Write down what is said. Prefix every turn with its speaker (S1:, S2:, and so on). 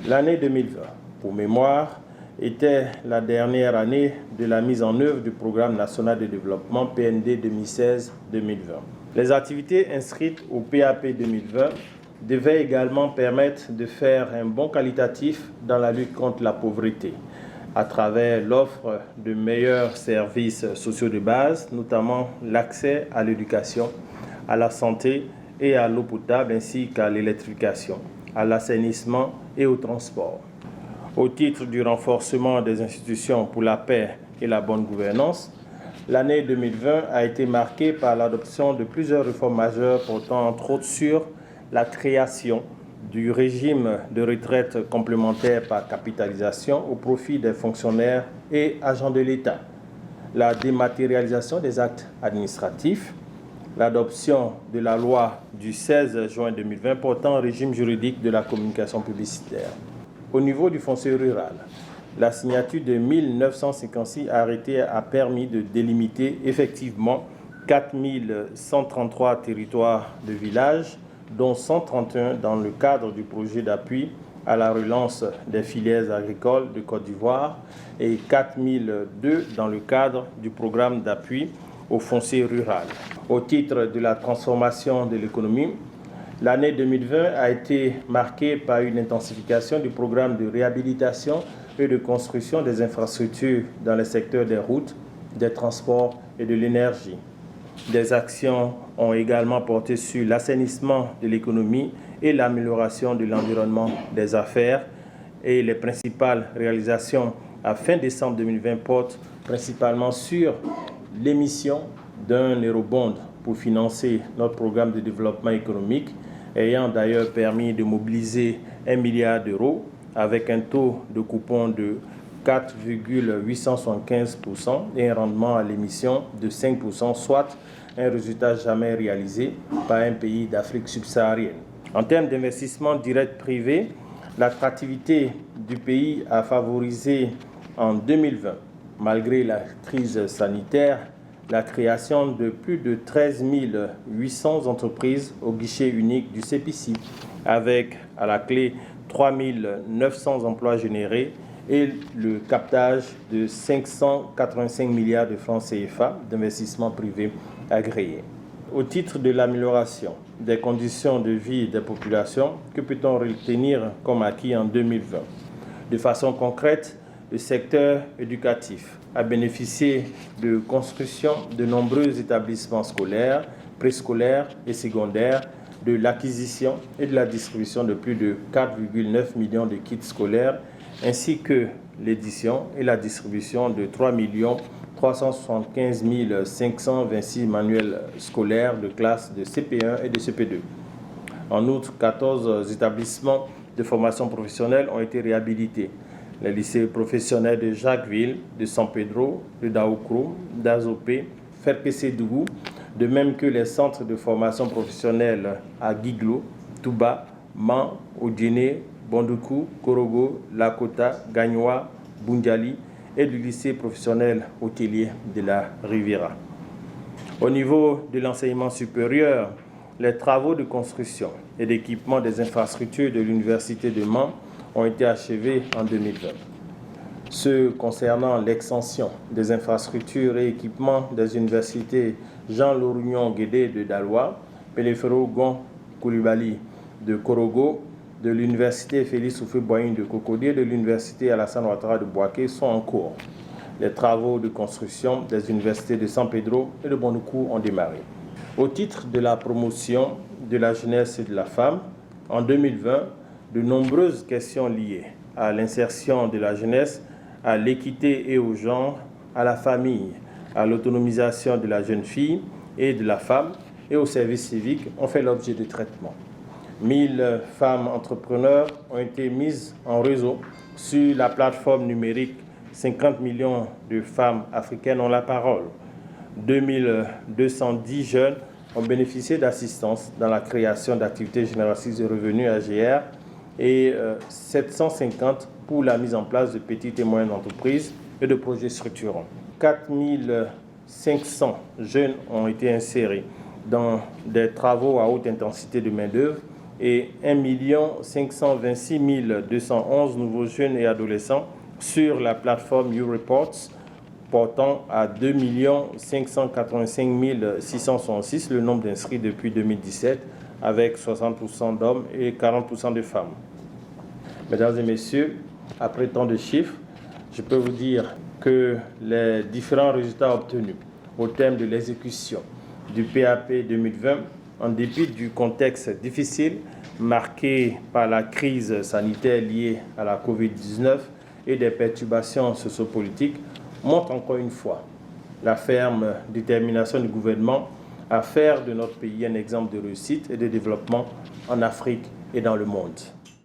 S1: L'année 2020, pour mémoire, était la dernière année de la mise en œuvre du Programme national de développement PND 2016-2020. Les activités inscrites au PAP 2020 devaient également permettre de faire un bond qualitatif dans la lutte contre la pauvreté, à travers l'offre de meilleurs services sociaux de base, notamment l'accès à l'éducation, à la santé et à l'eau potable, ainsi qu'à l'électrification, à l'assainissement et au transport. Au titre du renforcement des institutions pour la paix et la bonne gouvernance, l'année 2020 a été marquée par l'adoption de plusieurs réformes majeures portant entre autres sur la création du régime de retraite complémentaire par capitalisation au profit des fonctionnaires et agents de l'État, la dématérialisation des actes administratifs, l'adoption de la loi du 16 juin 2020 portant régime juridique de la communication publicitaire. Au niveau du foncier rural, la signature de 1956 arrêtés a permis de délimiter effectivement 4133 territoires de villages, dont 131 dans le cadre du projet d'appui à la relance des filières agricoles de Côte d'Ivoire et 4002 dans le cadre du programme d'appui au foncier rural. Au titre de la transformation de l'économie, l'année 2020 a été marquée par une intensification du programme de réhabilitation et de construction des infrastructures dans les secteurs des routes, des transports et de l'énergie. Des actions ont également porté sur l'assainissement de l'économie et l'amélioration de l'environnement des affaires. Et les principales réalisations à fin décembre 2020 portent principalement sur l'émission d'un eurobond pour financer notre programme de développement économique, ayant d'ailleurs permis de mobiliser 1 milliard d'euros avec un taux de coupon de 4,875% et un rendement à l'émission de 5%, soit un résultat jamais réalisé par un pays d'Afrique subsaharienne. En termes d'investissement direct privé, l'attractivité du pays a favorisé en 2020, malgré la crise sanitaire, la création de plus de 13 800 entreprises au guichet unique du CEPICI, avec à la clé 3 900 emplois générés et le captage de 585 milliards de francs CFA d'investissement privé agréés. Au titre de l'amélioration des conditions de vie des populations, que peut-on retenir comme acquis en 2020? De façon concrète, le secteur éducatif a bénéficié de construction de nombreux établissements scolaires, préscolaires et secondaires, de l'acquisition et de la distribution de plus de 4,9 millions de kits scolaires, ainsi que l'édition et la distribution de 3 375 526 manuels scolaires de classe de CP1 et de CP2. En outre, 14 établissements de formation professionnelle ont été réhabilités. Les lycées professionnels de Jacquesville, de San Pedro, de Daoukro, d'Azopé, Ferkessé-Dougou, de même que les centres de formation professionnelle à Guiglo, Touba, Man, Odjene, Bondoukou, Korogo, Lakota, Gagnoa, Bundiali et du lycée professionnel hôtelier de la Riviera. Au niveau de l'enseignement supérieur, les travaux de construction et d'équipement des infrastructures de l'Université de Man ont été achevés en 2020. Ceux concernant l'extension des infrastructures et équipements des universités Jean-Laurignon-Guédé de Daloa, Pelefero-Gon Koulibaly de Korogo, de l'université Félix Houphouët-Boigny de Cocody et de l'université Alassane Ouattara de Bouaké sont en cours. Les travaux de construction des universités de San Pedro et de Bondoukou ont démarré. Au titre de la promotion de la jeunesse et de la femme, en 2020, de nombreuses questions liées à l'insertion de la jeunesse, à l'équité et au genre, à la famille, à l'autonomisation de la jeune fille et de la femme et au service civique ont fait l'objet de traitement. 1000 femmes entrepreneurs ont été mises en réseau sur la plateforme numérique. 50 millions de femmes africaines ont la parole. 2210 jeunes ont bénéficié d'assistance dans la création d'activités génératrices de revenus AGR et 750 pour la mise en place de petites et moyennes entreprises et de projets structurants. 4500 jeunes ont été insérés dans des travaux à haute intensité de main-d'œuvre et 1 526 211 nouveaux jeunes et adolescents sur la plateforme YouReports, portant à 2 585 666 le nombre d'inscrits depuis 2017, avec 60% d'hommes et 40% de femmes. Mesdames et messieurs, après tant de chiffres, je peux vous dire que les différents résultats obtenus au terme de l'exécution du PAP 2020, en dépit du contexte difficile marqué par la crise sanitaire liée à la COVID-19 et des perturbations sociopolitiques, montre encore une fois la ferme détermination du gouvernement à faire de notre pays un exemple de réussite et de développement en Afrique et dans le monde.